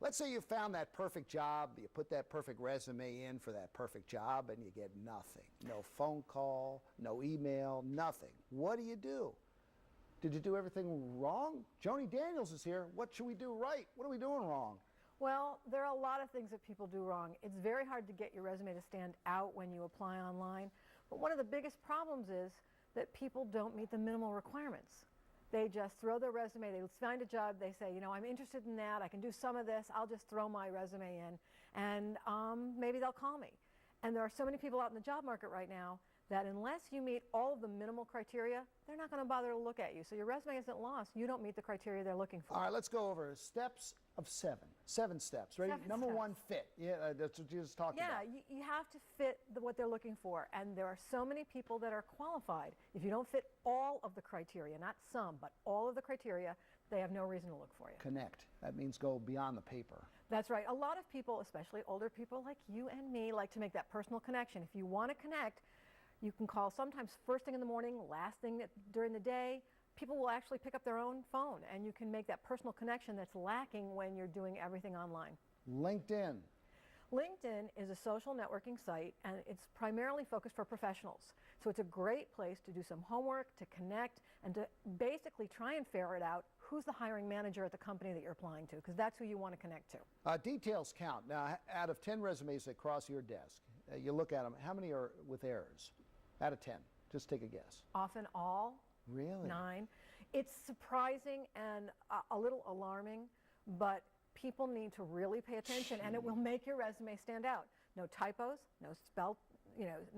Let's say you found that perfect job, you put that perfect resume in for that perfect job, and you get nothing. No phone call, no email, nothing. What do? Did you do everything wrong? Joni Daniels is here. What should we do right? What are we doing wrong? Well, there are a lot of things that people do wrong. It's very hard to get your resume to stand out when you apply online. But one of the biggest problems is that people don't meet the minimal requirements. They just throw their resume, they find a job, they say, you know, I'm interested in that, I can do some of this, I'll just throw my resume in, and maybe they'll call me. And there are so many people out in the job market right now that unless you meet all of the minimal criteria, they're not going to bother to look at you. So your resume isn't lost. You don't meet the criteria they're looking for. All right, let's go over steps of seven. 7 steps. Ready? Number 1, fit. Yeah, that's what you just talked about. Yeah, you have to fit what they're looking for. And there are so many people that are qualified. If you don't fit all of the criteria, not some, but all of the criteria, they have no reason to look for you. Connect. That means go beyond the paper. That's right. A lot of people, especially older people like you and me, like to make that personal connection. If you want to connect, you can call sometimes first thing in the morning, last thing during the day. People will actually pick up their own phone, and you can make that personal connection that's lacking when you're doing everything online. LinkedIn. LinkedIn is a social networking site, and it's primarily focused for professionals. So it's a great place to do some homework, to connect, and to basically try and ferret out who's the hiring manager at the company that you're applying to, because that's who you want to connect to. Details count. Now, out of 10 resumes that cross your desk, you look at them, how many are with errors? Out of 10, just take a guess. Often all. Really? 9. It's surprising and a little alarming, but people need to really pay attention, and it will make your resume stand out. No typos, no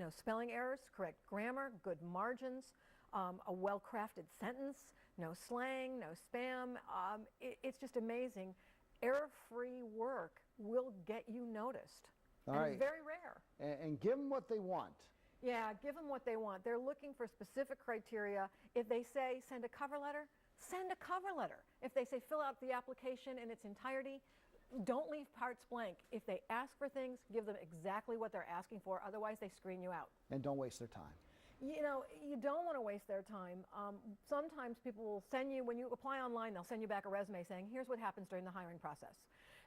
spelling errors, correct grammar, good margins, a well-crafted sentence, no slang, no spam. It's just amazing. Error-free work will get you noticed. All and right. It's very rare. And give them what they want. Yeah, give them what they want. They're looking for specific criteria. If they say send a cover letter, send a cover letter. If they say fill out the application in its entirety, don't leave parts blank. If they ask for things, give them exactly what they're asking for. Otherwise, they screen you out. And don't waste their time. You know, you don't want to waste their time. Sometimes people will send you, when you apply online, they'll send you back a resume saying, here's what happens during the hiring process.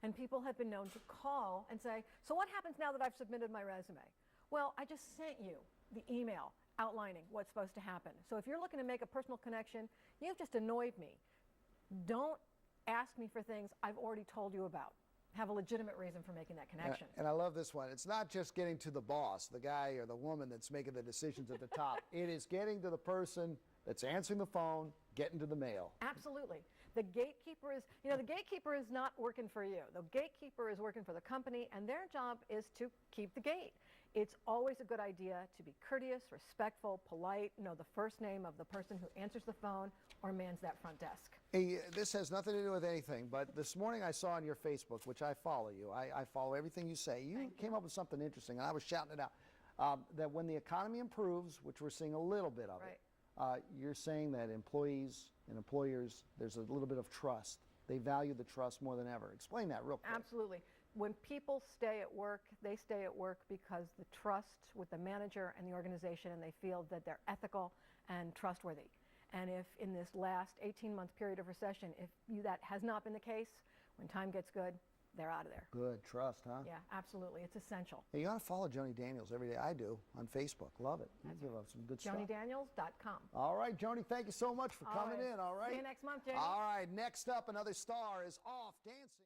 And people have been known to call and say, so what happens now that I've submitted my resume? Well, I just sent you the email outlining what's supposed to happen. So if you're looking to make a personal connection, you've just annoyed me. Don't ask me for things I've already told you about. Have a legitimate reason for making that connection. And I love this one. It's not just getting to the boss, the guy or the woman that's making the decisions at the top. It is getting to the person that's answering the phone, getting to the mail. Absolutely. The gatekeeper is, the gatekeeper is not working for you. The gatekeeper is working for the company, and their job is to keep the gate. It's always a good idea to be courteous, respectful, polite, know the first name of the person who answers the phone or mans that front desk. Hey, this has nothing to do with anything, but this morning I saw on your Facebook, which I follow you, I follow everything you say. You came up with something interesting, and I was shouting it out, that when the economy improves, which we're seeing a little bit of it, you're saying that employees and employers, there's a little bit of trust. They value the trust more than ever. Explain that real quick. Absolutely. When people stay at work, they stay at work because the trust with the manager and the organization, and they feel that they're ethical and trustworthy. And if in this last 18-month period of recession, if that has not been the case, when time gets good, they're out of there. Good. Trust, huh? Yeah, absolutely. It's essential. Hey, you ought to follow Joni Daniels every day. I do on Facebook. Love it. You give up some good stuff. JoniDaniels.com. All right, Joni, thank you so much for coming in. All right. See you next month, Jamie. All right, next up, another star is off dancing.